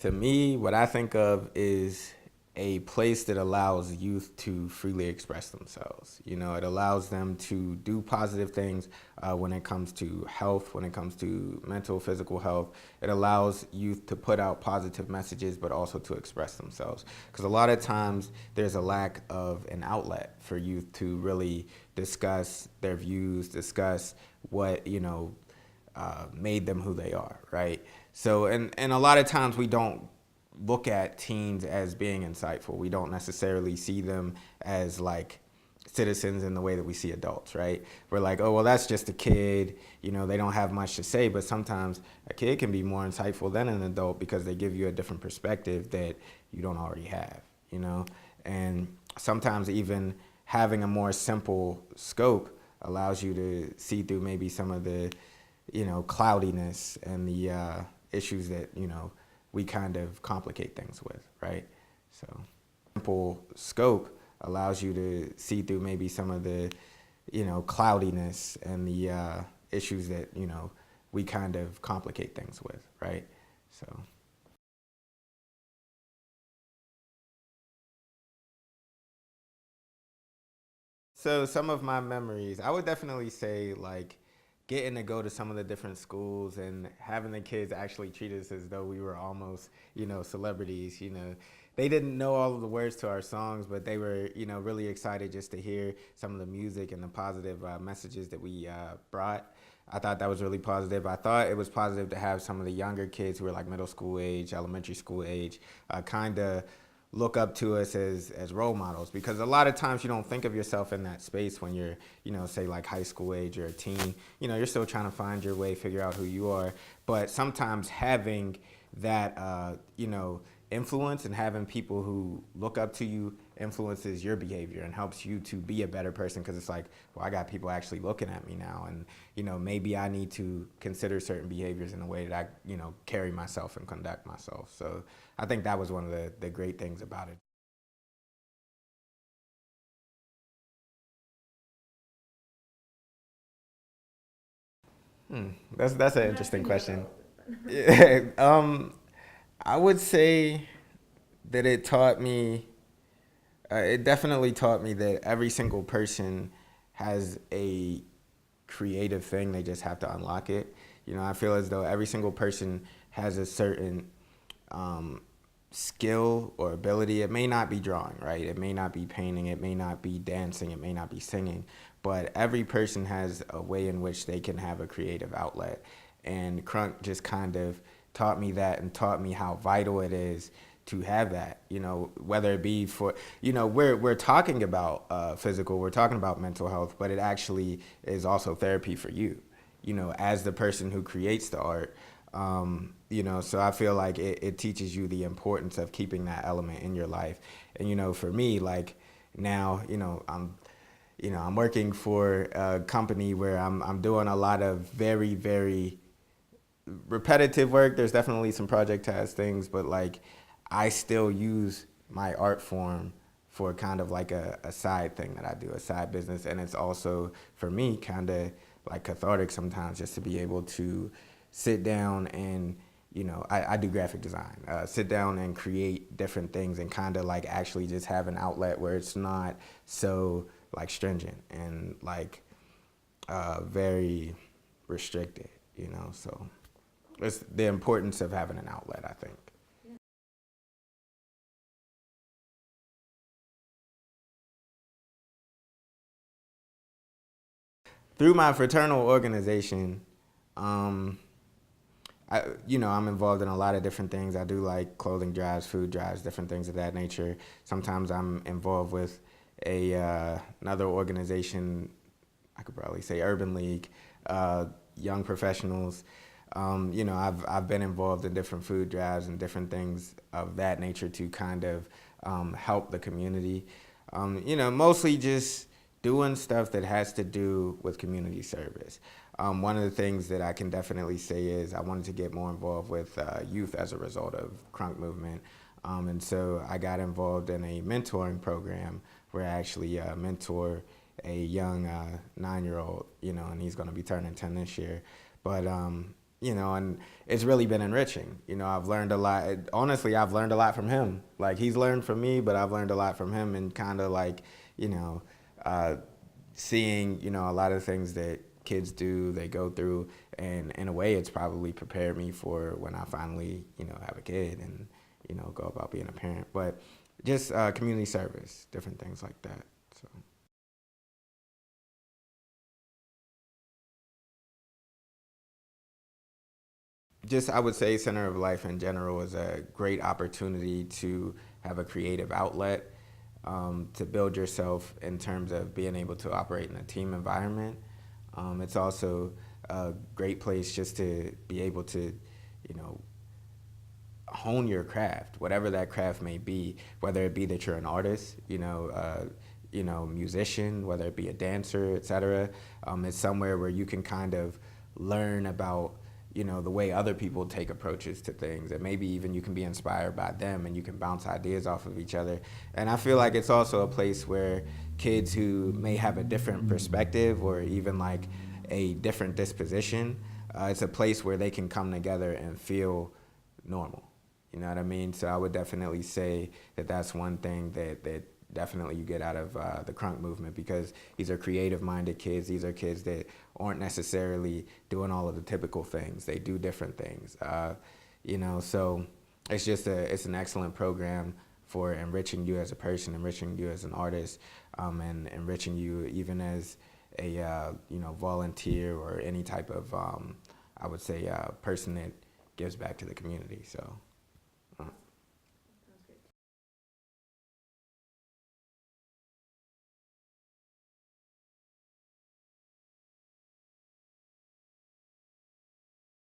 To me, what I think of is a place that allows youth to freely express themselves. You know, it allows them to do positive things when it comes to health, when it comes to mental, physical health. It allows youth to put out positive messages, but also to express themselves. Because a lot of times there's a lack of an outlet for youth to really discuss their views, discuss what, made them who they are, right? So, and a lot of times we don't look at teens as being insightful. We don't necessarily see them as like citizens in the way that we see adults, right? We're like, oh, well, that's just a kid. You know, they don't have much to say. But sometimes a kid can be more insightful than an adult because they give you a different perspective that you don't already have, you know? And sometimes even having a more simple scope allows you to see through maybe some of the, cloudiness and the issues that, we kind of complicate things with, right? So simple scope allows you to see through maybe some of the, cloudiness and the issues that, we kind of complicate things with, right? So. So some of my memories, I would definitely say like getting to go to some of the different schools and having the kids actually treat us as though we were almost, celebrities. They didn't know all of the words to our songs, but they were, really excited just to hear some of the music and the positive messages that we brought. I thought that was really positive. I thought it was positive to have some of the younger kids who were like middle school age, elementary school age, kind of look up to us as role models, because a lot of times you don't think of yourself in that space when you're, say like high school age or a teen. You're still trying to find your way, figure out who you are. But sometimes having that, influence and having people who look up to you influences your behavior and helps you to be a better person, because it's like, well, I got people actually looking at me now, and maybe I need to consider certain behaviors in the way that I carry myself and conduct myself. So I think that was one of the great things about it. That's an interesting question. Yeah, I would say that it definitely taught me that every single person has a creative thing. They just have to unlock it. I feel as though every single person has a certain um, skill or ability. It may not be drawing, right? It may not be painting. It may not be dancing. It may not be singing. But every person has a way in which they can have a creative outlet. And Crunk just kind of taught me that and taught me how vital it is to have that, whether it be for, we're talking about physical, we're talking about mental health, but it actually is also therapy for you, as the person who creates the art. So I feel like it teaches you the importance of keeping that element in your life. And, for me, like now, I'm working for a company where I'm doing a lot of very, very repetitive work. There's definitely some project task things, but like I still use my art form for kind of like a side thing that I do, a side business. And it's also for me kind of like cathartic sometimes, just to be able to sit down and, I do graphic design, sit down and create different things and kind of like actually just have an outlet where it's not so like stringent and like very restricted, so it's the importance of having an outlet, I think. Through my fraternal organization, um, I'm involved in a lot of different things. I do like clothing drives, food drives, different things of that nature. Sometimes I'm involved with another organization. I could probably say Urban League, young professionals. I've been involved in different food drives and different things of that nature to kind of help the community. Mostly just doing stuff that has to do with community service. One of the things that I can definitely say is I wanted to get more involved with youth as a result of Crunk movement. And so I got involved in a mentoring program where I actually mentor a young 9-year-old, and he's going to be turning 10 this year. But and it's really been enriching. I've learned a lot. Honestly, I've learned a lot from him. Like, he's learned from me, but I've learned a lot from him, and kind of like, you know, uh, seeing, a lot of things that kids do, they go through, and in a way, it's probably prepared me for when I finally, have a kid and, go about being a parent. But just community service, different things like that. So. Just, I would say, Center of Life in general is a great opportunity to have a creative outlet, to build yourself in terms of being able to operate in a team environment. It's also a great place just to be able to, hone your craft, whatever that craft may be, whether it be that you're an artist, musician, whether it be a dancer, etc. It's somewhere where you can kind of learn about, the way other people take approaches to things, and maybe even you can be inspired by them, and you can bounce ideas off of each other. And I feel like it's also a place where kids who may have a different perspective or even like a different disposition, it's a place where they can come together and feel normal. You know what I mean? So I would definitely say that that's one thing that definitely you get out of the crunk movement, because these are creative-minded kids. These are kids that aren't necessarily doing all of the typical things. They do different things. So it's an excellent program for enriching you as a person, enriching you as an artist, and enriching you even as a volunteer or any type of I would say person that gives back to the community. So.